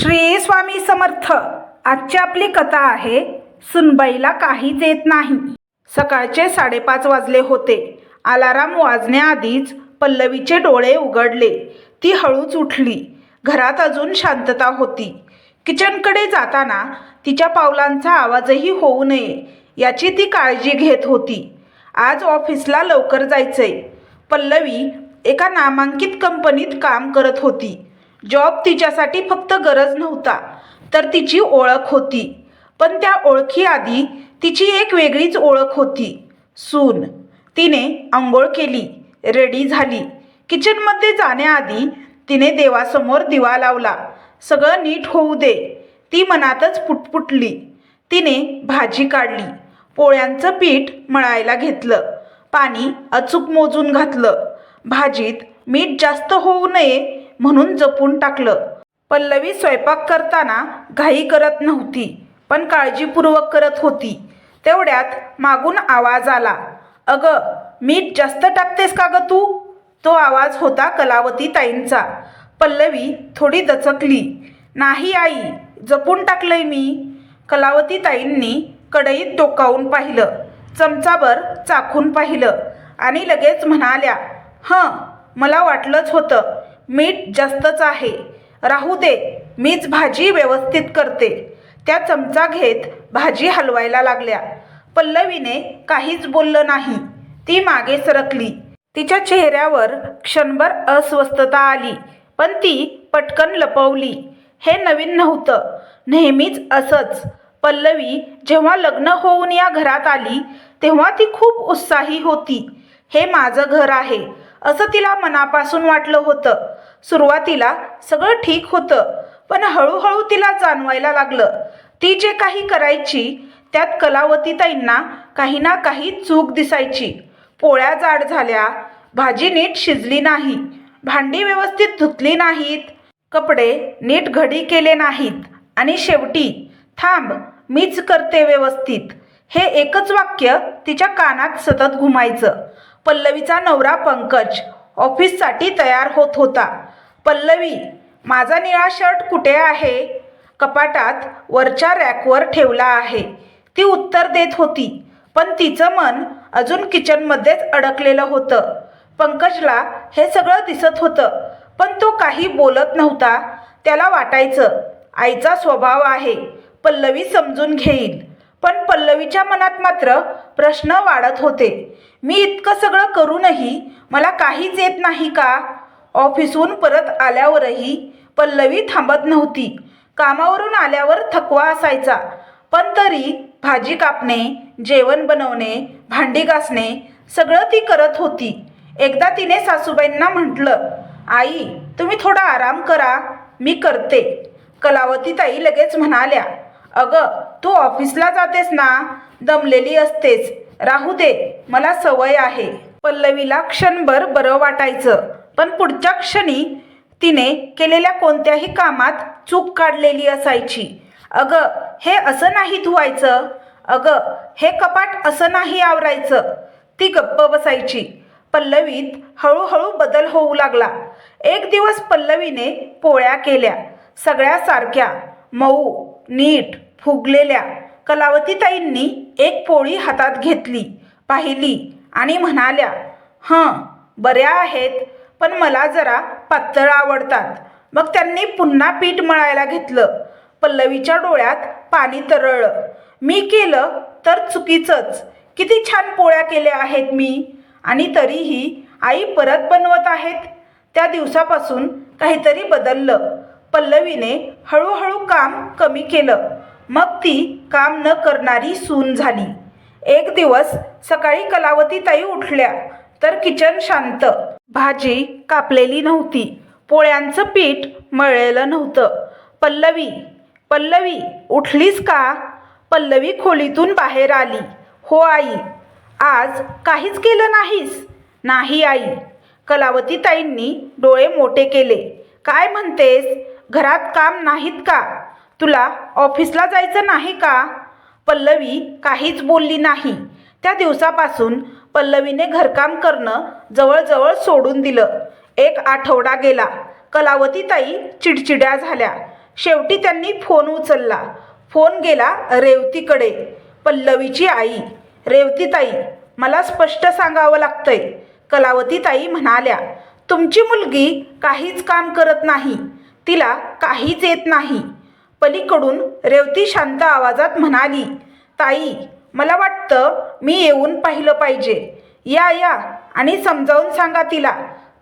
श्री स्वामी समर्थ। आजची आपली कथा आहे सुनबाईला काहीच येत नाही। सकाळचे 5:30 वाजले होते। अलाराम वाजण्याआधीच पल्लवीचे डोळे उघडले। ती हळूच उठली। घरात अजून शांतता होती। किचनकडे जाताना तिच्या पावलांचा आवाजही होऊ नये याची ती काळजी घेत होती। आज ऑफिसला लवकर जायचंय। पल्लवी एका नामांकित कंपनीत काम करत होती। जॉब तिच्यासाठी फक्त गरज नव्हता तर तिची ओळख होती। पण त्या ओळखीआधी तिची एक वेगळीच ओळख होती, सून। तिने आंघोळ केली, रेडी झाली। किचनमध्ये जाण्याआधी तिने देवासमोर दिवा लावला। सगळं नीट होऊ दे, ती मनातच पुटपुटली। तिने भाजी काढली, पोळ्यांचं पीठ मळायला घेतलं, पाणी अचूक मोजून घातलं। भाजीत मीठ जास्त होऊ नये म्हणून जपून टाकलं। पल्लवी स्वयंपाक करताना घाई करत नव्हती, पण काळजीपूर्वक करत होती। तेवढ्यात मागून आवाज आला, "अगं, मीठ जास्त टाकतेस का गं तू?" तो आवाज होता कलावती ताईंचा। पल्लवी थोडी दचकली। "नाही आई, जपून टाकलंय मी." कलावती ताईंनी कढईत डोकावून पाहिलं, चमचाभर चाखून पाहिलं आणि लगेच म्हणाल्या, "हं, मला वाटलंच होतं, मीठ जास्तच आहे। राहू दे, मीच भाजी व्यवस्थित करते." त्या चमचा घेत भाजी हलवायला लागल्या। पल्लवीने काहीच बोललं नाही। ती मागे सरकली। तिच्या चेहऱ्यावर क्षणभर अस्वस्थता आली, पण ती पटकन लपवली। हे नवीन नव्हतं, नेहमीच असंच। पल्लवी जेव्हा लग्न होऊन या घरात आली तेव्हा ती खूप उत्साही होती। हे माझं घर आहे असं तिला मनापासून वाटलं होतं। सुरुवातीला सगळं ठीक होतं, पण हळूहळू तिला जाणवायला लागलं, ती जे काही करायची त्यात कलावतीताईंना काही ना काही चूक दिसायची। पोळ्या जाड झाल्या, भाजी नीट शिजली नाही, भांडी व्यवस्थित धुतली नाहीत, कपडे नीट घडी केले नाहीत आणि शेवटी, "थांब, मीच करते व्यवस्थित." हे एकच वाक्य तिच्या कानात सतत घुमायचं। पल्लवीचा नवरा पंकज ऑफिससाठी तयार होत होता। "पल्लवी, माझा निळा शर्ट कुठे आहे?" "कपाटात वरच्या रॅकवर ठेवला आहे." ती उत्तर देत होती, पण तिचं मन अजून किचनमध्येच अडकलेलं होतं। पंकजला हे सगळं दिसत होतं, पण तो काही बोलत नव्हता। त्याला वाटायचं, आईचा स्वभाव आहे, पल्लवी समजून घेईल। पण पल्लवीच्या मनात मात्र प्रश्न वाढत होते, "मी इतकं सगळं करूनही मला काहीच येत नाही का?" ऑफिसहून परत आल्यावरही पल्लवी थांबत नव्हती। कामावरून आल्यावर थकवा असायचा, पण तरी भाजी कापणे, जेवण बनवणे, भांडी घासणे सगळं ती करत होती। एकदा तिने सासूबाईंना म्हटलं, "आई, तुम्ही थोडा आराम करा, मी करते." कलावतीताई लगेच म्हणाल्या, "अगं, तू ऑफिसला जातेस ना, दमलेली असतेस, राहू दे, मला सवय आहे." पल्लवीला क्षणभर बरं वाटायचं, पण पुढच्या क्षणी तिने केलेल्या कोणत्याही कामात चूक काढलेली असायची। "अगं, हे असं नाही धुवायचं. अगं, हे कपाट असं नाही आवरायचं." ती गप्प बसायची। पल्लवीत हळूहळू बदल होऊ लागला। एक दिवस पल्लवीने पोळ्या केल्या, सगळ्या सारख्या, मऊ, नीट, फुगलेल्या। कलावतीताईंनी एक पोळी हातात घेतली, पाहिली आणि म्हणाल्या, "हं, बऱ्या आहेत, पण मला जरा पातळ आवडतात." मग त्यांनी पुन्हा पीठ मळायला घेतलं। पल्लवीच्या डोळ्यात पाणी तरळलं। "मी केलं तर चुकीचंच. किती छान पोळ्या केल्या आहेत मी, आणि तरीही आई परत बनवत आहेत." त्या दिवसापासून काहीतरी बदललं। पल्लवीने हळूहळू काम कमी केलं, मग ती काम न करणारी सून झाली। एक दिवस सकाळी कलावतीताई उठल्या तर किचन शांत। भाजी कापलेली नव्हती, पोळ्यांचं पीठ मळलेलं नव्हतं। "पल्लवी, पल्लवी, उठलीस का?" पल्लवी खोलीतून बाहेर आली. "हो आई." "आज काहीच केलं नाहीस?" "नाही आई." कलावतीताईंनी डोळे मोठे केले. "काय म्हणतेस? घरात काम नाहीत का? तुला ऑफिसला जायचं नाही का?" पल्लवी काहीच बोलली नाही। त्या दिवसापासून पल्लवीने घरकाम करणं जवळजवळ सोडून दिलं। एक आठवडा गेला। कलावतीताई चिडचिड्या झाल्या। शेवटी त्यांनी फोन उचलला. फोन गेला रेवतीकडे. पल्लवीची आई. रेवतीताई, मला स्पष्ट सांगावं लागतंय. कलावतीताई म्हणाल्या, तुमची मुलगी काहीच काम करत नाही. तिला काहीच येत नाही. पलीकडून रेवती शांत आवाजात म्हणाली, ताई, मला वाटतं मी येऊन पाहिलं पाहिजे. या या आणि समजावून सांगा तिला.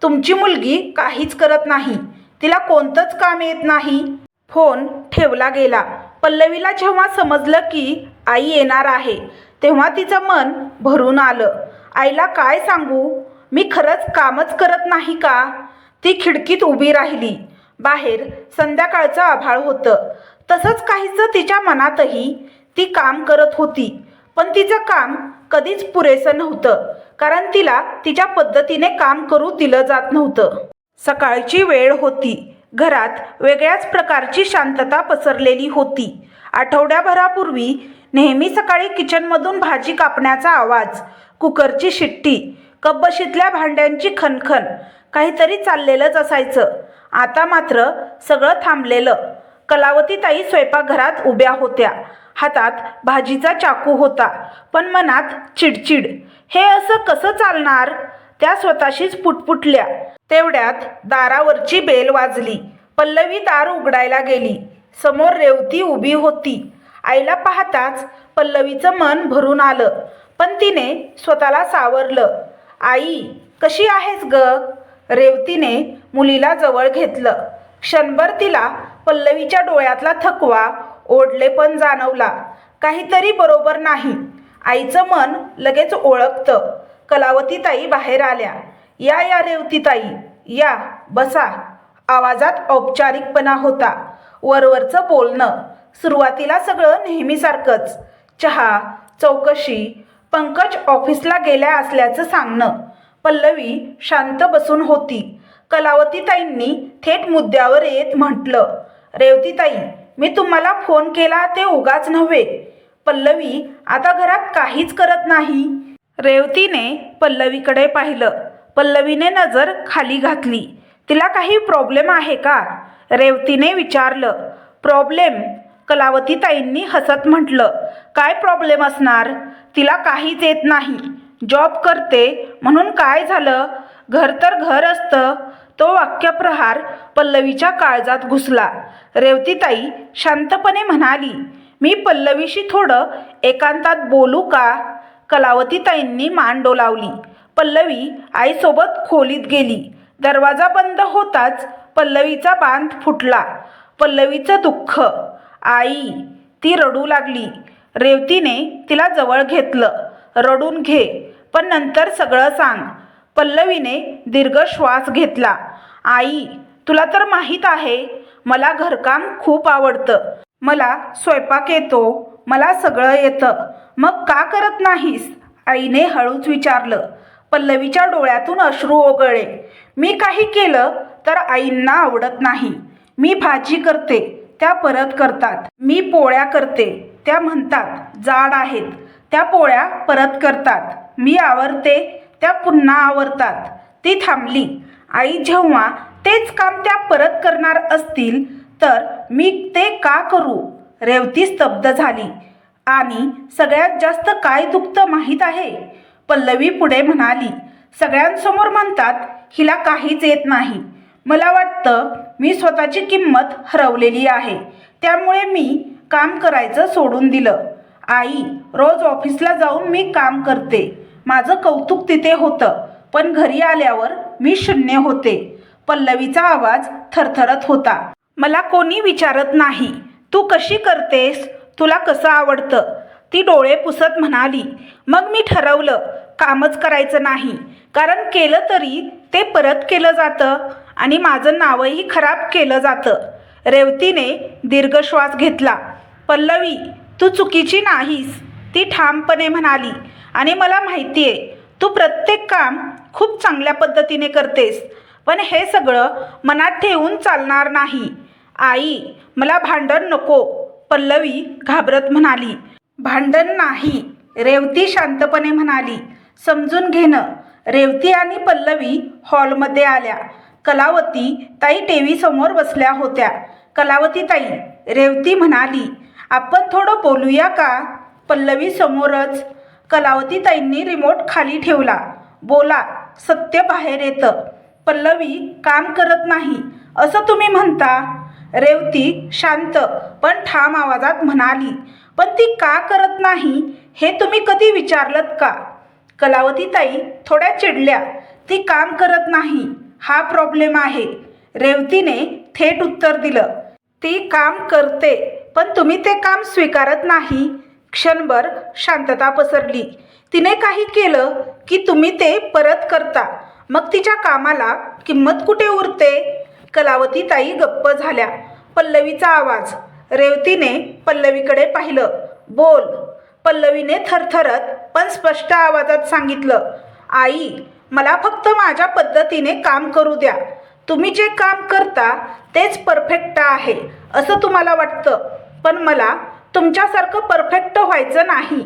तुमची मुलगी काहीच करत नाही. तिला कोणतंच काम येत नाही. फोन ठेवला गेला. पल्लवीला जेव्हा समजलं की आई येणार आहे तेव्हा तिचं मन भरून आलं. आईला काय सांगू? मी खरंच कामच करत नाही का? ती खिडकीत उभी राहिली. बाहेर संध्याकाळचं आभाळ होतं. तसंच काहीसं तिच्या मनातही. ती काम करत होती, पण तिचं काम कधीच पुरेसं नव्हतं, कारण तिला तिच्या पद्धतीने काम करू दिलं जात नव्हतं. सकाळची वेळ होती. घरात वेगळ्याच प्रकारची शांतता पसरलेली होती. आठवड्याभरापूर्वी नेहमी सकाळी किचनमधून भाजी कापण्याचा आवाज, कुकरची शिट्टी, कपबशीतल्या भांड्यांची खणखण, काहीतरी चाललेलंच असायचं. आता मात्र सगळं थांबलेलं. कलावतीताई स्वयंपाकघरात उभ्या होत्या. हातात भाजीचा चाकू होता, पण मनात चिडचिड. हे असं कसं चालणार? त्या स्वतःशीच पुटपुटल्या. तेवढ्यात दारावरची बेल वाजली. पल्लवी दार उघडायला गेली. समोर रेवती उभी होती. आईला पाहताच पल्लवीचं मन भरून आलं, पण तिने स्वतःला सावरलं. आई, कशी आहेस ग? रेवतीने मुलीला जवळ घेतलं. क्षणभर तिला पल्लवीच्या डोळ्यातला थकवा, ओढलेपण जाणवला. काहीतरी बरोबर नाही. आईचं मन लगेच ओळखतं. कलावतीताई बाहेर आल्या. या या रेवतीताई, या बसा. आवाजात औपचारिकपणा होता. वरवरचं बोलणं. सुरुवातीला सगळं नेहमीसारखंच. चहा, चौकशी, पंकज ऑफिसला गेल्या असल्याचं सांगणं. पल्लवी शांत बसून होती. कलावतीताईंनी थेट मुद्द्यावर येत म्हटलं, रेवतीताई, मी तुम्हाला फोन केला ते उगाच नव्हे. पल्लवी आता घरात काहीच करत नाही. रेवतीने पल्लवीकडे पाहिलं. पल्लवीने नजर खाली घातली. तिला काही प्रॉब्लेम आहे का? रेवतीने विचारलं. प्रॉब्लेम? कलावतीताईंनी हसत म्हटलं, काय प्रॉब्लेम असणार? तिला काहीच येत नाही. जॉब करते म्हणून काय झालं? घर तर घर असतं. तो वाक्यप्रहार पल्लवीच्या काळजात घुसला. रेवतीताई शांतपणे म्हणाली, मी पल्लवीशी थोडं एकांतात बोलू का? कलावतीताईंनी मान डोलावली. पल्लवी आईसोबत खोलीत गेली. दरवाजा बंद होताच पल्लवीचा बांध फुटला. पल्लवीचं दुःख. आई, ती रडू लागली. रेवतीने तिला जवळ घेतलं. रडून घे, पण नंतर सगळं सांग. पल्लवीने दीर्घ श्वास घेतला. आई, तुला तर माहीत आहे, मला घरकाम खूप आवडतं. मला स्वयंपाक येतो. मला सगळं येतं. मग का करत नाहीस? आईने हळूच विचारलं. पल्लवीच्या डोळ्यातून अश्रू ओघळले. मी काही केलं तर आईंना आवडत नाही. मी भाजी करते, त्या परत करतात. मी पोळ्या करते, त्या म्हणतात जाड आहेत. त्या पोळ्या परत करतात. मी आवरते, त्या पुन्हा आवरतात. ती थांबली. आई, जेव्हा तेच काम त्या परत करणार असतील तर मी ते का करू? रेवती स्तब्ध झाली. आणि सगळ्यात जास्त काय दुखतं माहीत आहे? पल्लवी पुढे म्हणाली. सगळ्यांसमोर म्हणतात हिला काहीच येत नाही. मला वाटतं मी स्वतःची किंमत हरवलेली आहे. त्यामुळे मी काम करायचं सोडून दिलं. आई, रोज ऑफिसला जाऊन मी काम करते. माझं कौतुक तिथे होतं, पण घरी आल्यावर मी शून्य होते. पल्लवीचा आवाज थरथरत होता. मला कोणी विचारत नाही तू कशी करतेस, तुला कसं आवडतं. ती डोळे पुसत म्हणाली. मग मी ठरवलं कामच करायचं नाही, कारण केलं तरी ते परत केलं जातं आणि माझं नावही खराब केलं जातं. रेवतीने दीर्घ श्वास घेतला. पल्लवी, तू चुकीची नाहीस, ती ठामपणे म्हणाली. आणि मला माहिती आहे तू प्रत्येक काम खूप चांगल्या पद्धतीने करतेस, पण हे सगळं मनात ठेवून चालणार नाही. आई, मला भांडण नको, पल्लवी घाबरत म्हणाली. भांडण नाही, रेवती शांतपणे म्हणाली. समजून घेणं. रेवती आणि पल्लवी हॉलमध्ये आल्या. कलावती ताई टीव्ही समोर बसल्या होत्या. कलावतीताई, रेवती म्हणाली. आपण थोडं बोलूया का? पल्लवी समोरच. कलावतीताईंनी रिमोट खाली ठेवला. बोला, सत्य बाहेर येतं. पल्लवी, काम करत नाही असं तुम्ही म्हणता? रेवती शांत पण ठाम आवाजात म्हणाली. पण ती का करत नाही हे तुम्ही कधी विचारलत का? कलावतीताई थोड्या चिडल्या. ती काम करत नाही, हा प्रॉब्लेम आहे. रेवतीने थेट उत्तर दिलं. ती काम करते, पण तुम्ही ते काम स्वीकारत नाही. क्षणभर शांतता पसरली. तिने काही केलं की तुम्ही ते परत करता, मग तिच्या कामाला किंमत कुठे उरते? कलावतीताई गप्प झाल्या. पल्लवीचा आवाज. रेवतीने पल्लवीकडे पाहिलं. बोल. पल्लवीने थरथरत पण स्पष्ट आवाजात सांगितलं. आई, मला फक्त माझ्या पद्धतीने काम करू द्या. तुम्ही जे काम करता तेच परफेक्ट आहे असं तुम्हाला वाटतं, पण मला तुमच्यासारखं परफेक्ट व्हायचं नाही.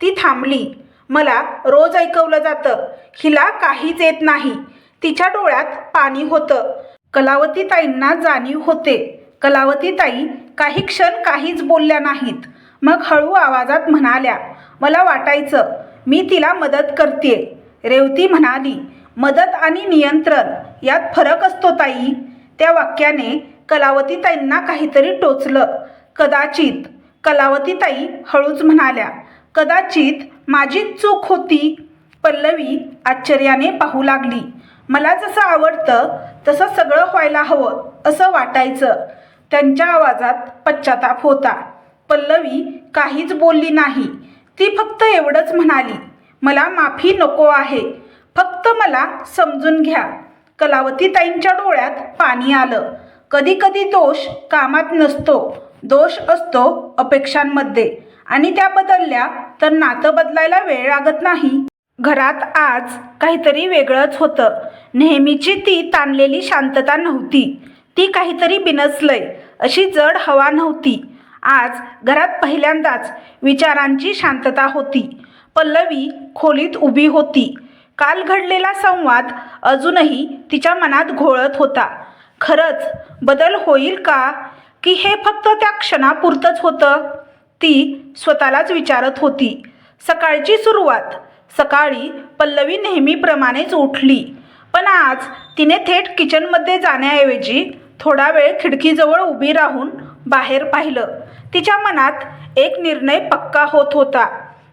ती थांबली. मला रोज ऐकवलं जातं, हिला काहीच येत नाही. तिच्या डोळ्यात पाणी होतं. कलावतीताईंना जाणीव होते. कलावतीताई काही क्षण काहीच बोलल्या नाहीत. मग हळू आवाजात म्हणाल्या. मला वाटायचं मी तिला मदत करतेय. रेवती म्हणाली. मदत आणि नियंत्रण यात फरक असतो ताई. त्या वाक्याने कलावतीताईंना काहीतरी टोचलं. कदाचित. कलावतीताई हळूच म्हणाल्या. कदाचित माझीच चूक होती. पल्लवी आश्चर्याने पाहू लागली. मला जसं आवडतं तसं सगळं व्हायला हवं असं वाटायचं. त्यांच्या आवाजात पश्चाताप होता. पल्लवी काहीच बोलली नाही. ती फक्त एवढंच म्हणाली. मला माफी नको आहे, फक्त मला समजून घ्या. कलावतीताईंच्या डोळ्यात पाणी आलं. कधी कधी दोष कामात नसतो, दोष असतो अपेक्षांमध्ये, आणि त्या बदलल्या तर नातं बदलायला वेळ लागत नाही. घरात आज काहीतरी वेगळंच होतं. नेहमीची ती ताणलेली शांतता नव्हती. ती काहीतरी बिनसलंय अशी जड हवा नव्हती. आज घरात पहिल्यांदाच विचारांची शांतता होती. पल्लवी खोलीत उभी होती. काल घडलेला संवाद अजूनही तिच्या मनात घोळत होता. खरंच बदल होईल का, की हे फक्त त्या क्षणापुरतंच होतं? ती स्वतःलाच विचारत होती. सकाळची सुरुवात. सकाळी पल्लवी नेहमीप्रमाणेच उठली, पण आज तिने थेट किचनमध्ये जाण्याऐवजी थोडा वेळ खिडकीजवळ उभी राहून बाहेर पाहिलं. तिच्या मनात एक निर्णय पक्का होत होता.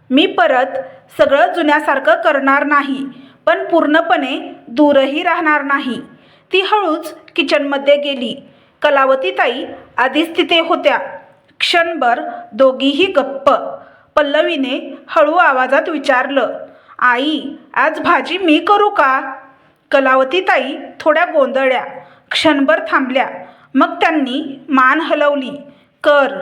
मी परत सगळं जुन्यासारखं करणार नाही, पण पूर्णपणे दूरही राहणार नाही. ती हळूच किचनमध्ये गेली. कलावतीताई आधीच तिथे होत्या. क्षणभर दोघीही गप्प. पल्लवीने हळू आवाजात विचारलं. आई, आज भाजी मी करू का? कलावतीताई थोड्या गोंधळल्या. क्षणभर थांबल्या. मग त्यांनी मान हलवली. कर.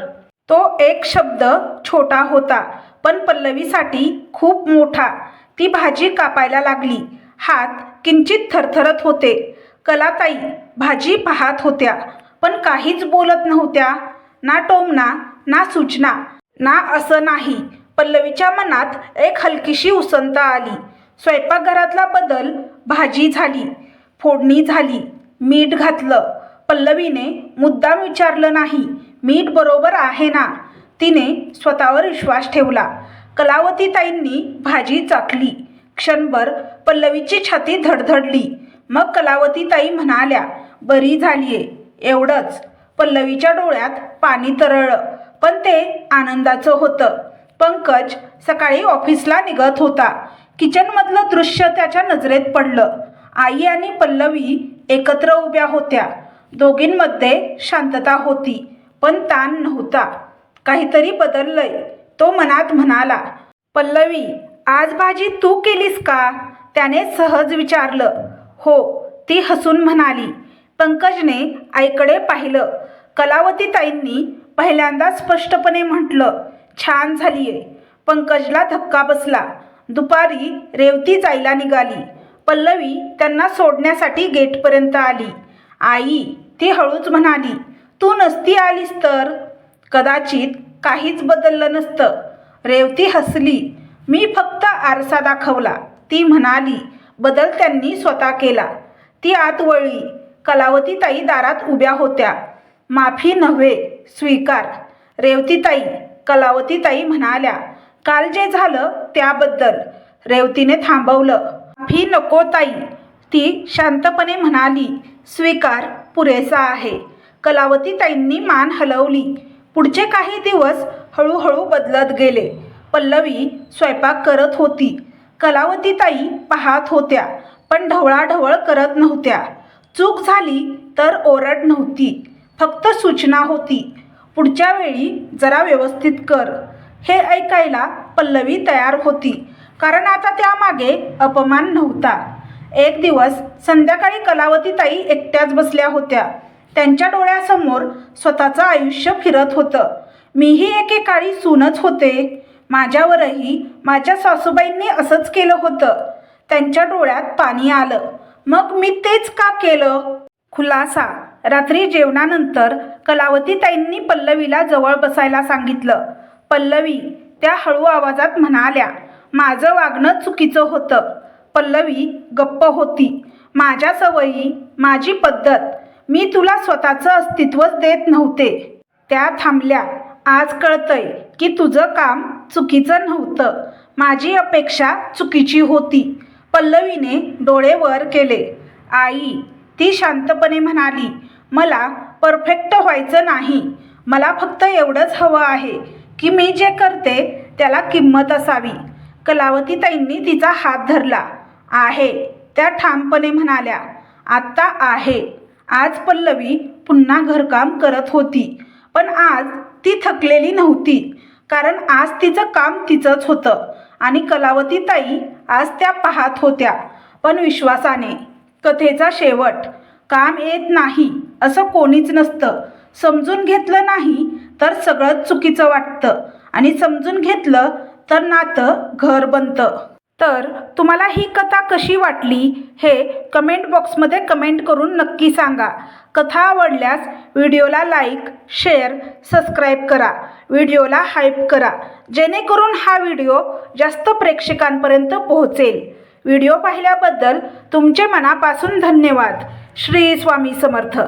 तो एक शब्द छोटा होता, पण पल्लवीसाठी खूप मोठा. ती भाजी कापायला लागली. हात किंचित थरथरत होते. कलाताई भाजी पाहत होत्या, पण काहीच बोलत नव्हत्या. ना टोमणा, ना सूचना, ना असं नाही. पल्लवीच्या मनात एक हलकीशी उसंत आली. स्वयंपाकघरातला बदल. भाजी झाली, फोडणी झाली, मीठ घातलं. पल्लवीने मुद्दाम विचारलं नाही. मीठ बरोबर आहे ना? तिने स्वतःवर विश्वास ठेवला. कलावतीताईंनी भाजी चाखली. क्षणभर पल्लवीची छाती धडधडली. मग कलावतीताई म्हणाल्या, बरी झालीये, एवढंच. पल्लवीच्या डोळ्यात पाणी तरळलं, पण ते आनंदाचं होतं. पंकज सकाळी ऑफिसला निघत होता. किचनमधलं दृश्य त्याच्या नजरेत पडलं. आई आणि पल्लवी एकत्र उभ्या होत्या. दोघींमध्ये शांतता होती, पण ताण नव्हता. काहीतरी बदललंय, तो मनात म्हणाला. पल्लवी, आज भाजी तू केलीस का? त्याने सहज विचारलं. हो, ती हसून म्हणाली. पंकजने आईकडे पाहिलं. कलावतीताईंनी पहिल्यांदा स्पष्टपणे म्हटलं, छान झालीये. पंकजला धक्का बसला. दुपारी रेवती जायला निघाली. पल्लवी त्यांना सोडण्यासाठी गेटपर्यंत आली. आई, ती हळूच म्हणाली, तू नसती आलीस तर कदाचित काहीच बदललं नसतं. रेवती हसली. मी फक्त आरसा दाखवला. ती म्हणाली, बदल त्यांनी स्वतः केला. ती आत वळली. कलावतीताई दारात उभ्या होत्या. माफी नव्हे स्वीकार. रेवतीताई कलावतीताई म्हणाल्या, काल जे झालं त्याबद्दल. रेवतीने थांबवलं. माफी नको ताई, ती शांतपणे म्हणाली. स्वीकार पुरेसा आहे. कलावतीताईंनी मान हलवली. पुढचे काही दिवस हळूहळू बदलत गेले. पल्लवी स्वयंपाक करत होती. कलावतीताई पाहत होत्या, पण ढवळाढवळ करत नव्हत्या. चूक झाली तर ओरड नव्हती, फक्त सूचना होती. पुढच्या वेळी जरा व्यवस्थित कर. हे ऐकायला पल्लवी तयार होती, कारण आता त्यामागे अपमान नव्हता. एक दिवस संध्याकाळी कलावतीताई एकट्याच बसल्या होत्या. त्यांच्या डोळ्यासमोर स्वतःचं आयुष्य फिरत होतं. मीही एकेकाळी सूनच होते. माझ्यावरही माझ्या सासूबाईंनी असंच केलं होतं. त्यांच्या डोळ्यात पाणी आलं. मग मी तेच का केलं? खुलासा. रात्री जेवणानंतर कलावतीताईंनी पल्लवीला जवळ बसायला सांगितलं. पल्लवी त्या हळू आवाजात म्हणाल्या, माझं वागणं चुकीचं होतं. पल्लवी गप्प होती. माझ्या सवयी, माझी पद्धत, मी तुला स्वतःचं अस्तित्वच देत नव्हते. त्या थांबल्या. आज कळतंय की तुझं काम चुकीचं नव्हतं. माझी अपेक्षा चुकीची होती. पल्लवीने डोळे वर केले. आई, ती शांतपणे म्हणाली, मला परफेक्ट व्हायचं नाही. मला फक्त एवढंच हवं आहे की मी जे करते त्याला किंमत असावी. कलावतीताईंनी तिचा हात धरला. आहे, त्या ठामपणे म्हणाल्या. आत्ता आहे. आज पल्लवी पुन्हा घरकाम करत होती, पण आज ती थकलेली नव्हती, कारण आज तिचं काम तिचंच होतं आणि कलावतीताई आज त्या पाहत होत्या, पण विश्वासाने. कथेचा शेवट. काम येत नाही असं कोणीच नसतं. समजून घेतलं नाही तर सगळंच चुकीचं वाटतं, आणि समजून घेतलं तर नातं घर बनतं. तर तुम्हाला ही कथा कशी वाटली हे कमेंट बॉक्समध्ये कमेंट करून नक्की सांगा. कथा आवडल्यास व्हिडिओला लाईक, शेअर, सबस्क्राईब करा. व्हिडिओला हाईप करा, जेणेकरून हा व्हिडिओ जास्त प्रेक्षकांपर्यंत पोहोचेल. व्हिडिओ पाहिल्याबद्दल तुमचे मनापासून धन्यवाद. श्री स्वामी समर्थ.